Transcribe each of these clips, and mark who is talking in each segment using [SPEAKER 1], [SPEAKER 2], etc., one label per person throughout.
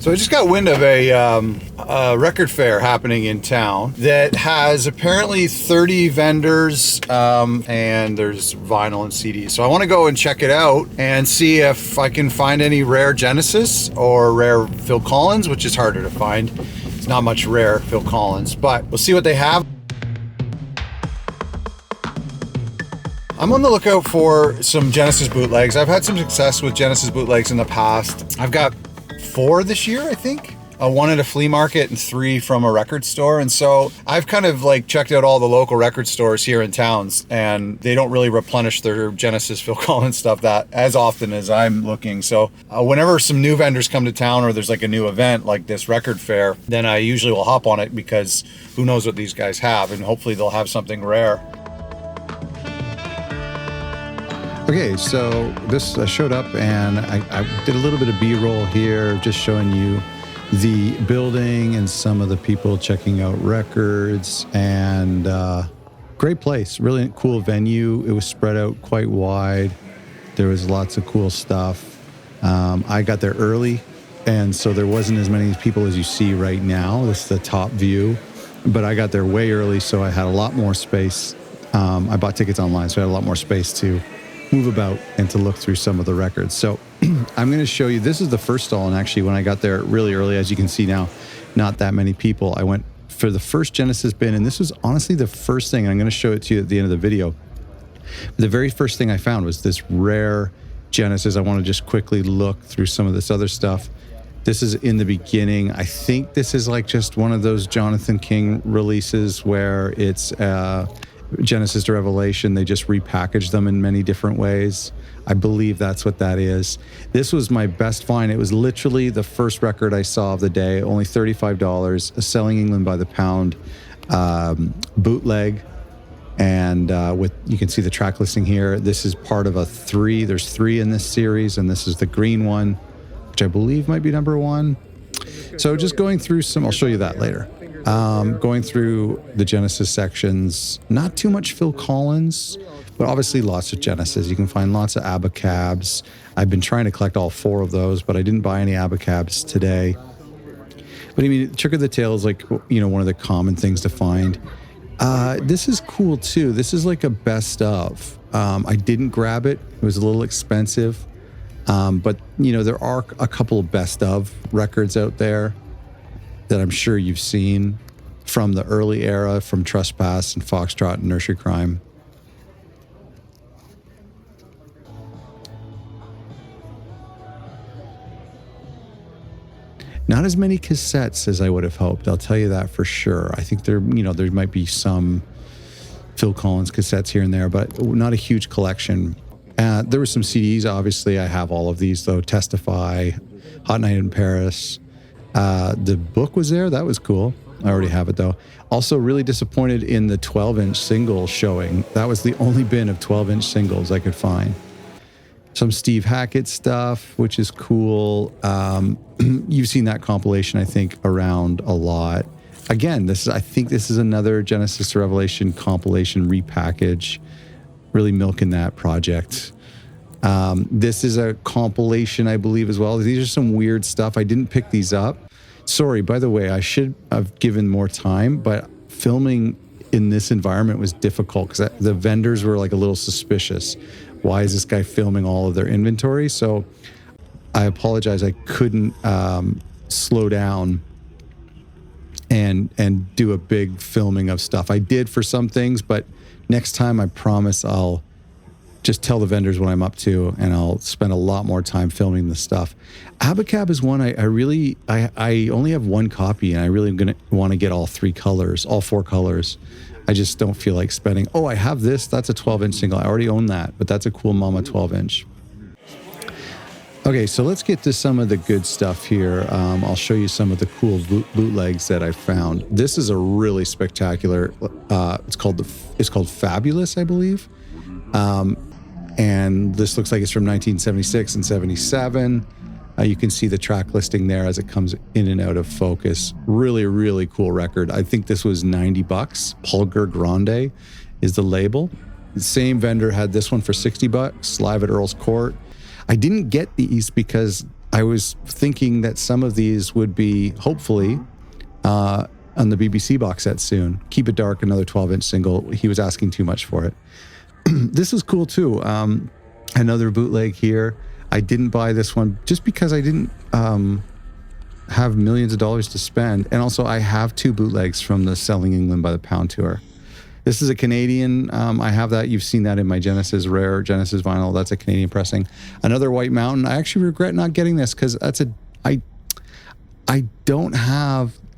[SPEAKER 1] So I just got wind of a record fair happening in town that has apparently 30 vendors, and there's vinyl and CDs. So I want to go and check it out and see if I can find any rare Genesis or rare Phil Collins, which is harder to find. It's not much rare Phil Collins, but we'll see what they have. I'm on the lookout for some Genesis bootlegs. I've had some success with Genesis bootlegs in the past. I've got 4 this year, I think. 1 at a flea market and 3 from a record store. And so I've kind of like checked out all the local record stores here in towns, and they don't really replenish their Genesis Phil Collins stuff that as often as I'm looking. So whenever some new vendors come to town or there's like a new event like this record fair, then I usually will hop on it because who knows what these guys have, and hopefully they'll have something rare.
[SPEAKER 2] Okay, so this showed up and I did a little bit of B-roll here, just showing you the building and some of the people checking out records, and great place, really cool venue. It was spread out quite wide. There was lots of cool stuff. I got there early, and so there wasn't as many people as you see right now. This is the top view, but I got there way early, so I had a lot more space. I bought tickets online, so I had a lot more space to move about and to look through some of the records. So I'm going to show you, this is the first stall, and actually when I got there really early, as you can see now, not that many people. I went for the first Genesis bin, and this was honestly the first thing, and I'm going to show it to you at the end of the video. The very first thing I found was this rare Genesis. I want to just quickly look through some of this other stuff. This is in the beginning. I think this is like just one of those Jonathan King releases where it's Genesis to Revelation. They just repackaged them in many different ways. I believe that's what that is. This was my best find. It was literally the first record I saw of the day, only $35, a Selling England by the Pound bootleg. And you can see the track listing here. This is part of a 3. There's 3 in this series, and this is the green one, which I believe might be number 1. So just going through some, I'll show you that later. Going through the Genesis sections, not too much Phil Collins, but obviously lots of Genesis. You can find lots of Abacabs. I've been trying to collect all 4 of those, but I didn't buy any Abacabs today. But I mean, Trick of the Tail is like, one of the common things to find. This is cool too. This is like a best of. I didn't grab it. It was a little expensive. But there are a couple of best of records out there that I'm sure you've seen from the early era, from Trespass and Foxtrot and Nursery Crime. Not as many cassettes as I would have hoped. I'll tell you that for sure. I think there might be some Phil Collins cassettes here and there, but not a huge collection. There were some CDs. Obviously, I have all of these though. Testify, Hot Night in Paris. The book was there. That was cool. I already have it though. Also really disappointed in the 12-inch single showing. That was the only bin of 12-inch singles I could find. Some Steve Hackett stuff, which is cool. You've seen that compilation, I think, around a lot. Again, I think this is another Genesis to Revelation compilation repackage. Really milking that project. This is a compilation, I believe, as well. These are some weird stuff. I didn't pick these up. Sorry, by the way, I should have given more time, but filming in this environment was difficult because the vendors were like a little suspicious. Why is this guy filming all of their inventory? So I apologize. I couldn't slow down and do a big filming of stuff. I did for some things, but next time I promise I'll just tell the vendors what I'm up to, and I'll spend a lot more time filming the stuff. Abacab is one I only have 1 copy, and I really am going to want to get all 4 colors. I just don't feel like spending. Oh, I have this. That's a 12-inch single. I already own that, but that's a cool Mama 12-inch. Okay, so let's get to some of the good stuff here. I'll show you some of the cool bootlegs that I found. This is a really spectacular. It's called Fabulous, I believe. And this looks like it's from 1976 and 77. You can see the track listing there as it comes in and out of focus. Really, really cool record. I think this was $90. Pulgar Grande is the label. The same vendor had this one for $60, live at Earl's Court. I didn't get these because I was thinking that some of these would be hopefully on the BBC box set soon. Keep It Dark, another 12-inch single. He was asking too much for it. This is cool too. Another bootleg here. I didn't buy this one just because I didn't have millions of dollars to spend. And also I have 2 bootlegs from the Selling England by the Pound tour. This is a Canadian. I have that. You've seen that in my Genesis Rare Genesis vinyl. That's a Canadian pressing. Another White Mountain. I actually regret not getting this because I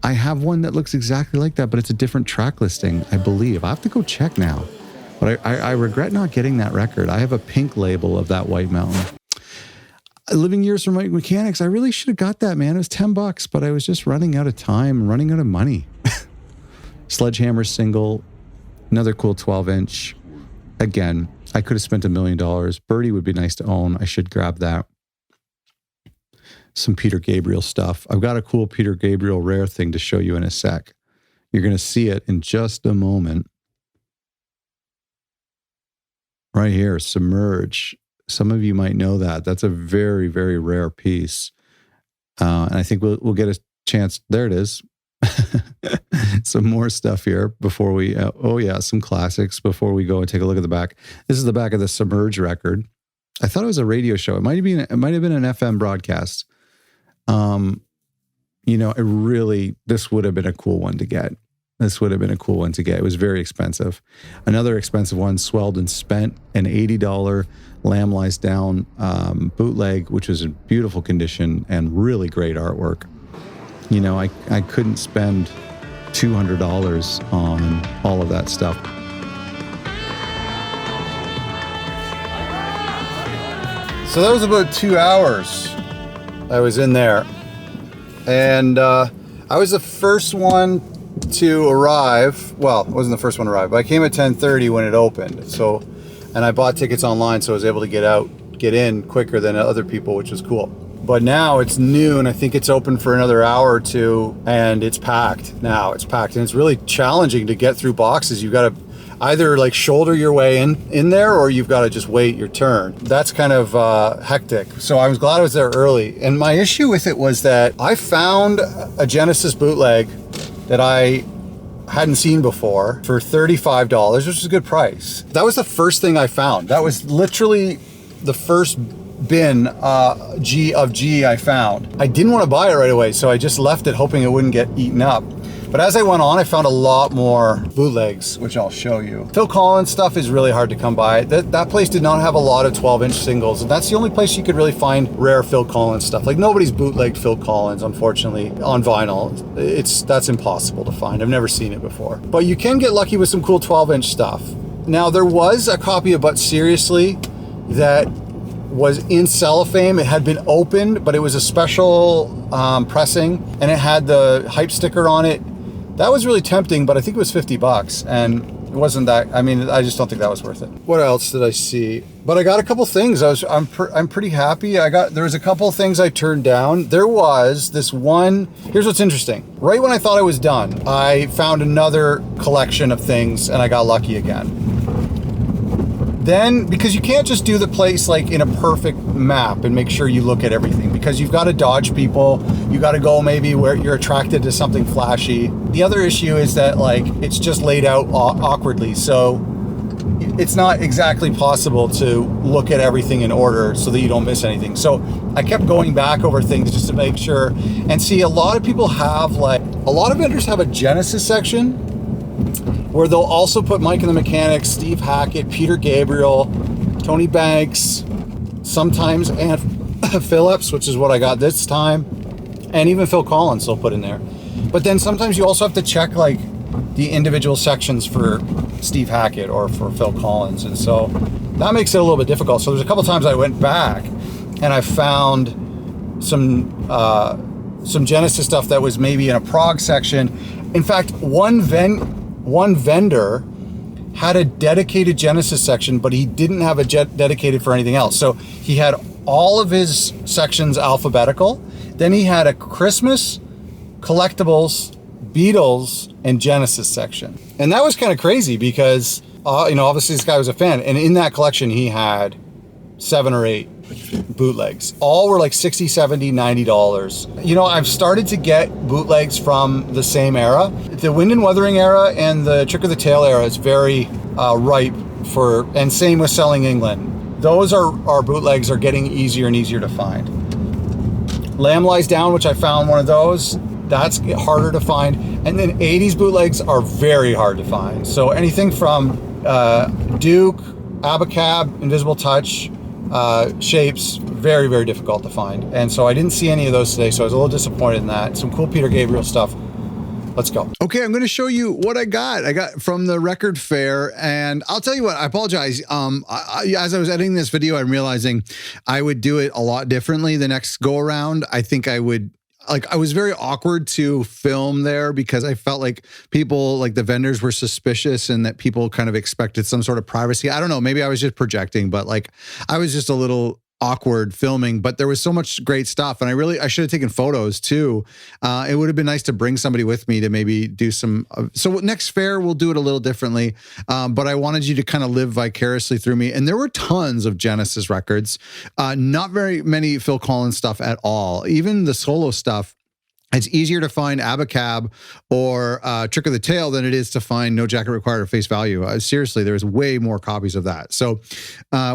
[SPEAKER 2] have one that looks exactly like that, but it's a different track listing, I believe. I have to go check now. But I regret not getting that record. I have a pink label of that White Mountain. Living Years from Mike Mechanics. I really should have got that, man. It was $10, but I was just running out of time, running out of money. Sledgehammer single. Another cool 12-inch. Again, I could have spent $1 million. Birdie would be nice to own. I should grab that. Some Peter Gabriel stuff. I've got a cool Peter Gabriel rare thing to show you in a sec. You're going to see it in just a moment. Right here, Submerge. Some of you might know that. That's a very, very rare piece. And I think we'll get a chance. There it is. Some more stuff here before we, some classics before we go and take a look at the back. This is the back of the Submerge record. I thought it was a radio show. It might have been an FM broadcast. This would have been a cool one to get. It was very expensive. Another expensive one, Swelled and Spent, an $80 Lamb Lies Down bootleg, which was in beautiful condition and really great artwork. I couldn't spend $200 on all of that stuff.
[SPEAKER 1] So that was about 2 hours I was in there. And I was the first one to arrive. Well, I wasn't the first one to arrive, but I came at 10:30 when it opened. And I bought tickets online, so I was able to get in quicker than other people, which was cool. But now it's noon. I think it's open for another hour or two, and it's packed now. It's packed, and it's really challenging to get through boxes. You've got to either like shoulder your way in there, or you've got to just wait your turn. That's kind of hectic. So I was glad I was there early. And my issue with it was that I found a Genesis bootleg that I hadn't seen before for $35, which is a good price. That was the first thing I found. That was literally the first bin G I found. I didn't want to buy it right away, so I just left it hoping it wouldn't get eaten up. But as I went on, I found a lot more bootlegs, which I'll show you. Phil Collins stuff is really hard to come by. That place did not have a lot of 12-inch singles, and that's the only place you could really find rare Phil Collins stuff. Like, nobody's bootlegged Phil Collins, unfortunately, on vinyl. That's impossible to find. I've never seen it before. But you can get lucky with some cool 12-inch stuff. Now, there was a copy of But Seriously that was in cellophane. It had been opened, but it was a special pressing, and it had the hype sticker on it. That was really tempting, but I think it was $50, and it wasn't that. I mean, I just don't think that was worth it. What else did I see? But I got a couple things. I'm pretty happy. There was a couple things I turned down. There was this one. Here's what's interesting. Right when I thought I was done, I found another collection of things, and I got lucky again. Then, because you can't just do the place like in a perfect map and make sure you look at everything, because you've got to dodge people. You got to go maybe where you're attracted to something flashy. The other issue is that like it's just laid out awkwardly, so it's not exactly possible to look at everything in order so that you don't miss anything. So I kept going back over things just to make sure. And see, a lot of vendors have a Genesis section where they'll also put Mike and the Mechanics, Steve Hackett, Peter Gabriel, Tony Banks, sometimes Ant Phillips, which is what I got this time, and even Phil Collins they'll put in there. But then sometimes you also have to check like the individual sections for Steve Hackett or for Phil Collins, and so that makes it a little bit difficult. So there's a couple times I went back and I found some Genesis stuff that was maybe in a prog section. In fact, one vendor had a dedicated Genesis section, but he didn't have a dedicated for anything else. So he had all of his sections alphabetical. Then he had a Christmas, collectibles, Beatles, and Genesis section. And that was kind of crazy because, obviously this guy was a fan. And in that collection, he had 7 or 8 bootlegs. All were like $60, $70, $90. You know, I've started to get bootlegs from the same era. The Wind and Wuthering era and the Trick of the Tail era is very ripe for, and same with Selling England. Those are bootlegs are getting easier and easier to find. Lamb Lies Down, which I found one of those, that's harder to find. And then 80s bootlegs are very hard to find. So anything from Duke, Abacab, Invisible Touch, Shapes, very, very difficult to find. And so I didn't see any of those today, so I was a little disappointed in that. Some cool Peter Gabriel stuff. Let's go.
[SPEAKER 2] Okay, I'm going to show you what I got from the record fair, and I'll tell you what, I apologize. As I was editing this video, I'm realizing I would do it a lot differently the next go around. I think I would, I was very awkward to film there because I felt like people, like the vendors were suspicious and that people kind of expected some sort of privacy. I don't know, maybe I was just projecting, but like I was just a little awkward filming, but there was so much great stuff, and I should have taken photos too. It would have been nice to bring somebody with me to maybe do some. So next fair we'll do it a little differently, but I wanted you to kind of live vicariously through me. And there were tons of Genesis records, not very many Phil Collins stuff at all. Even the solo stuff. It's easier to find Abacab or Trick of the Tail than it is to find No Jacket Required or Face Value. Seriously, there's way more copies of that. So,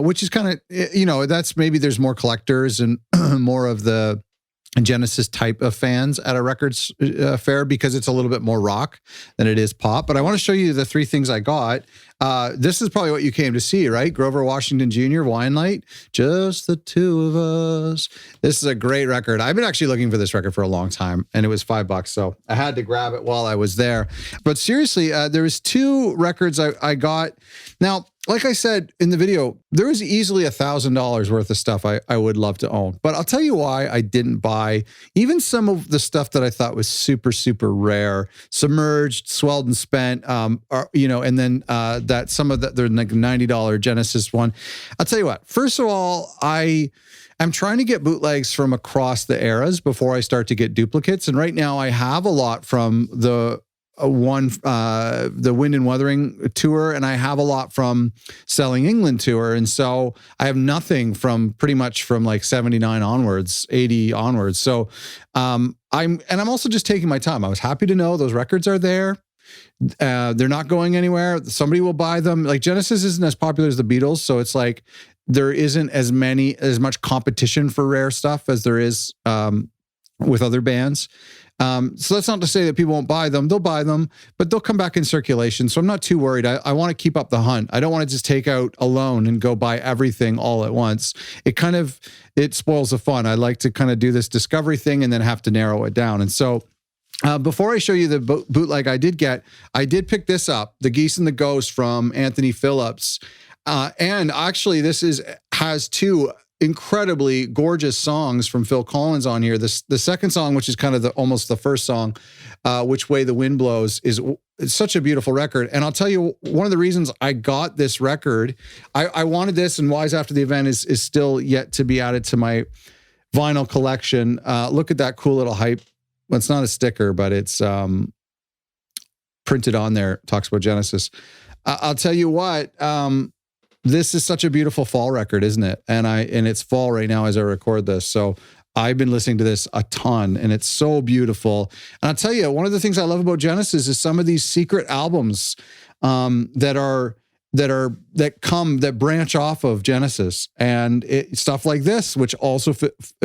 [SPEAKER 2] which is kind of, you know, that's maybe there's more collectors and more of the Genesis type of fans at a records fair because it's a little bit more rock than it is pop. But I want to show you the three things I got. This is probably what you came to see, right? Grover Washington Jr., Wine Light, Just the Two of Us. This is a great record. I've been actually looking for this record for a long time, and it was $5, so I had to grab it while I was there. But seriously, there was two records I got. Now, like I said in the video, there was easily $1,000 worth of stuff I would love to own. But I'll tell you why I didn't buy even some of the stuff that I thought was super, super rare. Submerged, Swelled and Spent, you know, and then that some of they're like $90 Genesis one. I'll tell you what, first of all, I'm trying to get bootlegs from across the eras before I start to get duplicates. And right now I have a lot from the Wind and Wuthering tour, and I have a lot from Selling England tour. And so I have nothing from pretty much from like 79 onwards, 80 onwards. So I'm also just taking my time. I was happy to know those records are there. They're not going anywhere. Somebody will buy them. Like Genesis isn't as popular as the Beatles, so it's like there isn't as much competition for rare stuff as there is with other bands. So that's not to say that people won't buy them. They'll buy them, but they'll come back in circulation. So I'm not too worried. I want to keep up the hunt. I don't want to just take out a loan and go buy everything all at once. It spoils the fun. I like to kind of do this discovery thing and then have to narrow it down. And so before I show you the bootleg I did pick this up, The Geese and the Ghost from Anthony Phillips. And actually this has two incredibly gorgeous songs from Phil Collins on here. The second song, which is kind of almost the first song, Which Way the Wind Blows, it's such a beautiful record. And I'll tell you, one of the reasons I got this record, I wanted this, and Wise After the Event is still yet to be added to my vinyl collection. Look at that cool little hype. Well, it's not a sticker, but it's printed on there. Talks about Genesis. I'll tell you what, this is such a beautiful fall record, isn't it? And it's fall right now as I record this. So I've been listening to this a ton, and it's so beautiful. And I'll tell you, one of the things I love about Genesis is some of these secret albums that branch off of Genesis, and stuff like this, which also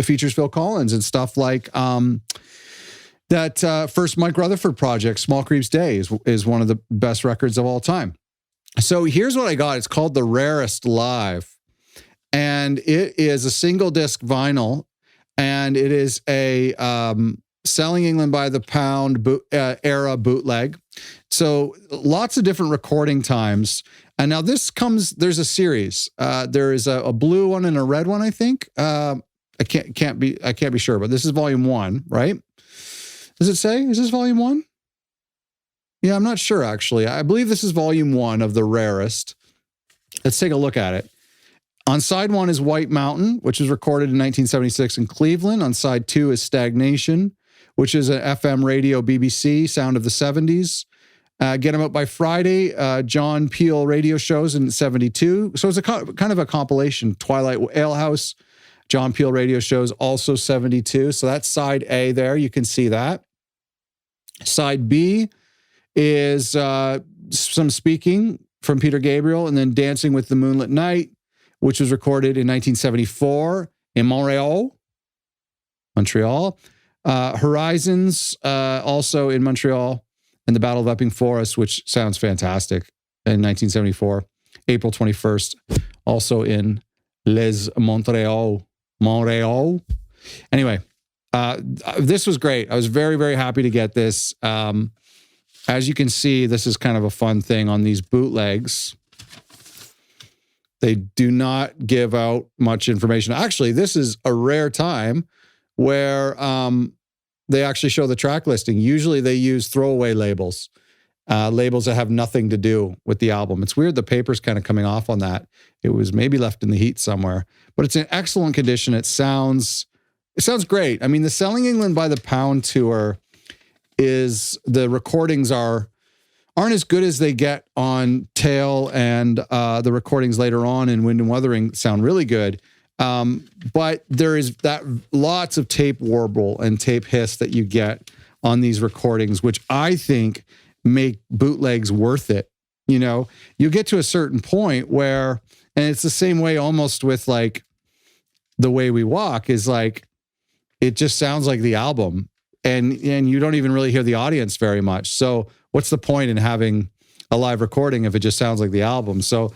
[SPEAKER 2] features Phil Collins, and stuff like that first Mike Rutherford project, Small Creeps Day, is one of the best records of all time. So here's what I got. It's called The Rarest Live, and it is a single disc vinyl, and it is a Selling England by the Pound era bootleg. So lots of different recording times. And now there's a series. There is a blue one and a red one, I think. I can't be sure, but this is volume 1, right? Does it say? Is this volume 1? Yeah, I'm not sure, actually. I believe this is volume 1 of The Rarest. Let's take a look at it. On side 1 is White Mountain, which was recorded in 1976 in Cleveland. On side 2 is Stagnation, which is an FM radio BBC sound of the 70s. Get 'Em Out by Friday, John Peel radio shows in 72. So it's kind of a compilation. Twilight Alehouse, John Peel radio shows, also 72. So that's side A there. You can see that. Side B is some speaking from Peter Gabriel, and then Dancing with the Moonlit Night, which was recorded in 1974 in Montreal. Horizons, also in Montreal, and the Battle of Epping Forest, which sounds fantastic, in 1974. April 21st, also in Les Montreal. Anyway, this was great. I was very, very happy to get this. As you can see, this is kind of a fun thing on these bootlegs. They do not give out much information. Actually, this is a rare time where they actually show the track listing. Usually they use throwaway labels, labels that have nothing to do with the album. It's weird the paper's kind of coming off on that. It was maybe left in the heat somewhere, but it's in excellent condition. It sounds great. I mean, the Selling England by the Pound tour the recordings aren't as good as they get on Tail, and the recordings later on in Wind and Wuthering sound really good. But there is that lots of tape warble and tape hiss that you get on these recordings, which I think make bootlegs worth it. You know, you get to a certain point where, and it's the same way almost with like The Way We Walk, is like, it just sounds like the album. And you don't even really hear the audience very much. So what's the point in having a live recording if it just sounds like the album? So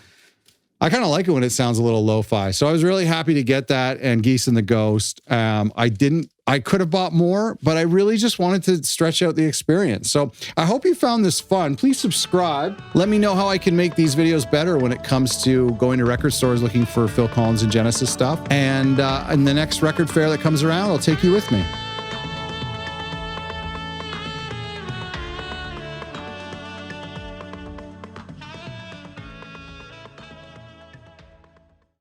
[SPEAKER 2] I kind of like it when it sounds a little lo-fi. So I was really happy to get that, and Geese and the Ghost. I could have bought more, but I really just wanted to stretch out the experience. So I hope you found this fun. Please subscribe. Let me know how I can make these videos better when it comes to going to record stores looking for Phil Collins and Genesis stuff. And in the next record fair that comes around, I'll take you with me.